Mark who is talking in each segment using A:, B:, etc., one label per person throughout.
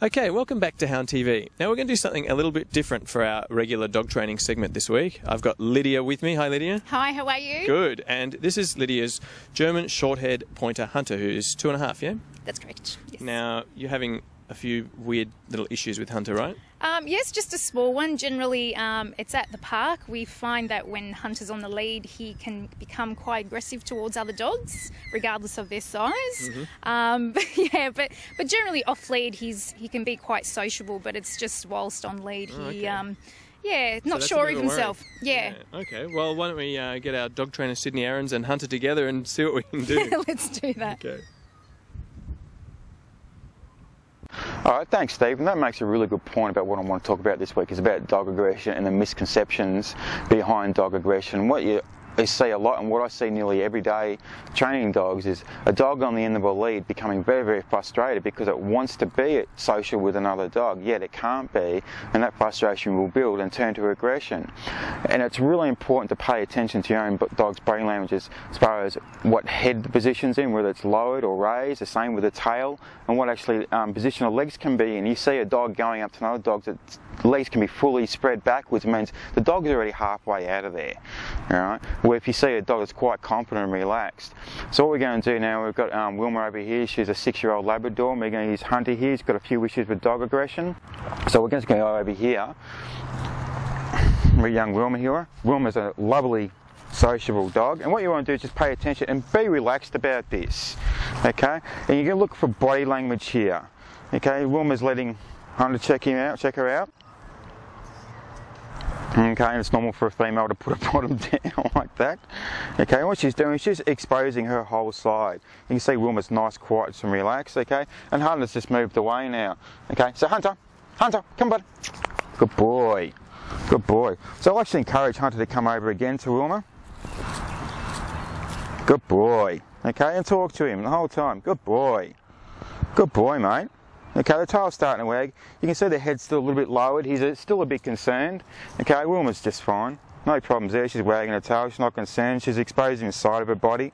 A: Okay, welcome back to Hound TV. Now we're going to do something a little bit different for our regular dog training segment this week. I've got Lydia with me. Hi, Lydia.
B: Hi, how are you?
A: Good. And this is Lydia's German short-haired pointer Hunter, who's 2.5, yeah?
B: That's correct, yes.
A: Now, you're having a few weird little issues with Hunter, right?
B: Yes, just a small one. Generally, it's at the park. We find that when Hunter's on the lead, he can become quite aggressive towards other dogs, regardless of their size. But generally off lead, he can be quite sociable. But it's just whilst on lead, not sure of himself. Yeah.
A: Okay. Well, why don't we get our dog trainer Sydney Aarons and Hunter together and see what we can do?
B: Let's do that.
A: Okay.
C: All right, thanks, Steve. And that makes a really good point about what I want to talk about this week. Is about dog aggression and the misconceptions behind dog aggression. What you see a lot, and what I see nearly every day training dogs, is a dog on the end of a lead becoming very, very frustrated because it wants to be social with another dog, yet it can't be, and that frustration will build and turn to aggression. And it's really important to pay attention to your own dog's body languages as far as what head the position's in, whether it's lowered or raised, the same with the tail, and what actually position the legs can be. And you see a dog going up to another dog, that the legs can be fully spread backwards. It means the dog's already halfway out of there. All right? Where if you see a dog that's quite confident and relaxed. So what we're going to do now, we've got Wilma over here. She's a 6-year-old Labrador. And we're going to use Hunter here. He's got a few issues with dog aggression. So we're just going to go over here. We're young Wilma here. Wilma's a lovely, sociable dog. And what you want to do is just pay attention and be relaxed about this. Okay? And you're going to look for body language here. Okay? Wilma's letting Hunter check her out. Okay, and it's normal for a female to put her bottom down like that. Okay, and what she's doing is she's exposing her whole side. You can see Wilma's nice, quiet and relaxed, okay? And Hunter's just moved away now. Okay, so Hunter, come bud. Good boy, good boy. So I'll actually encourage Hunter to come over again to Wilma. Good boy, okay, and talk to him the whole time. Good boy, mate. Okay, the tail's starting to wag. You can see the head's still a little bit lowered. He's still a bit concerned. Okay, Wilma's just fine. No problems there. She's wagging her tail. She's not concerned. She's exposing the side of her body,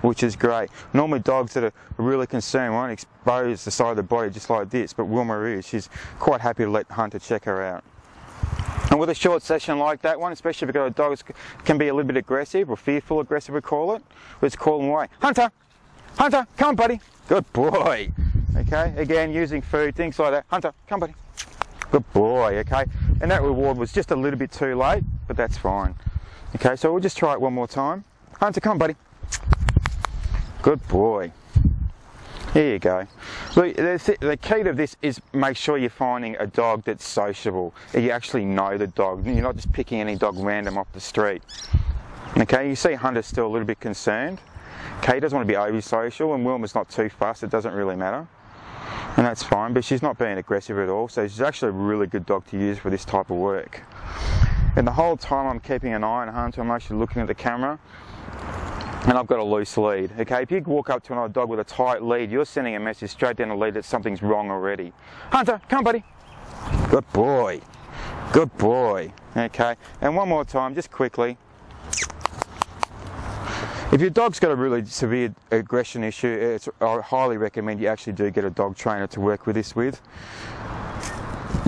C: which is great. Normally dogs that are really concerned won't expose the side of the body just like this, but Wilma is. She's quite happy to let Hunter check her out. And with a short session like that one, especially if you've got a dog that can be a little bit aggressive or fearful aggressive, we call it, let's call him away. Hunter, come on, buddy. Good boy. Okay, again, using food, things like that. Hunter, come buddy. Good boy, okay. And that reward was just a little bit too late, but that's fine. Okay, so we'll just try it one more time. Hunter, come buddy. Good boy. Here you go. Look, the key to this is make sure you're finding a dog that's sociable. You actually know the dog. You're not just picking any dog random off the street. Okay, you see Hunter's still a little bit concerned. Okay, he doesn't want to be overly social, and Wilma's not too fussed. It doesn't really matter. And that's fine, but she's not being aggressive at all, so she's actually a really good dog to use for this type of work. And the whole time I'm keeping an eye on Hunter, I'm actually looking at the camera, and I've got a loose lead. Okay, if you walk up to another dog with a tight lead, you're sending a message straight down the lead that something's wrong already. Hunter, come buddy. Good boy. Good boy. Okay, and one more time, just quickly. If your dog's got a really severe aggression issue, I highly recommend you actually do get a dog trainer to work with this with.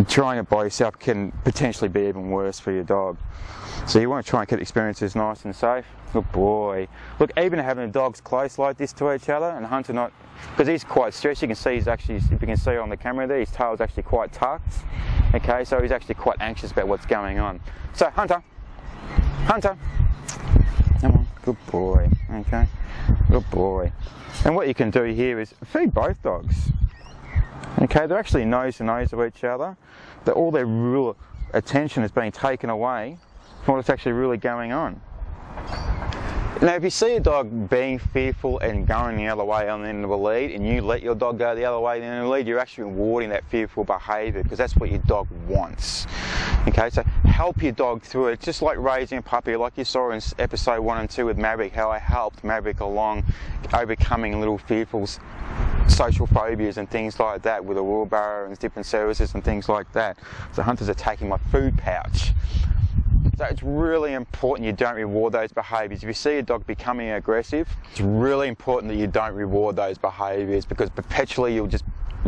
C: Trying it by yourself can potentially be even worse for your dog. So you want to try and keep experiences nice and safe. Good boy. Look, even having the dogs close like this to each other and Hunter not, because he's quite stressed, you can see he's actually, if you can see on the camera there, his tail's actually quite tucked. Okay, so he's actually quite anxious about what's going on. So Hunter, come on, good boy, okay, good boy. And what you can do here is feed both dogs. Okay, they're actually nose to nose of each other. All their real attention is being taken away from what's actually really going on. Now, if you see a dog being fearful and going the other way on the end of a lead, and you let your dog go the other way on the end of the lead, you're actually rewarding that fearful behaviour, because that's what your dog wants. Okay, so help your dog through it, just like raising a puppy, like you saw in episode 1 and 2 with Maverick, how I helped Maverick along overcoming little fearful social phobias and things like that with a wheelbarrow and different services and things like that. So Hunter's attacking my food pouch. So it's really important you don't reward those behaviours. If you see a dog becoming aggressive, it's really important that you don't reward those behaviours, because perpetually you'll just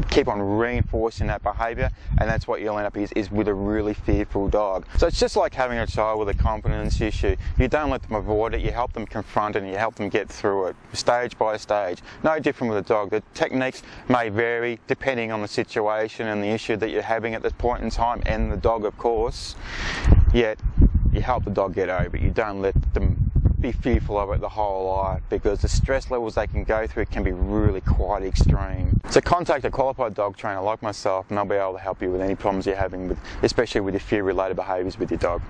C: keep on reinforcing that behaviour, and that's what you'll end up is with a really fearful dog. So it's just like having a child with a confidence issue. You don't let them avoid it, you help them confront it and you help them get through it, stage by stage. No different with a dog. The techniques may vary depending on the situation and the issue that you're having at this point in time, and the dog of course, yet you help the dog get over it. You don't let them be fearful of it the whole life, because the stress levels they can go through can be really quite extreme. So contact a qualified dog trainer like myself and I'll be able to help you with any problems you're having, especially with your fear-related behaviours with your dog.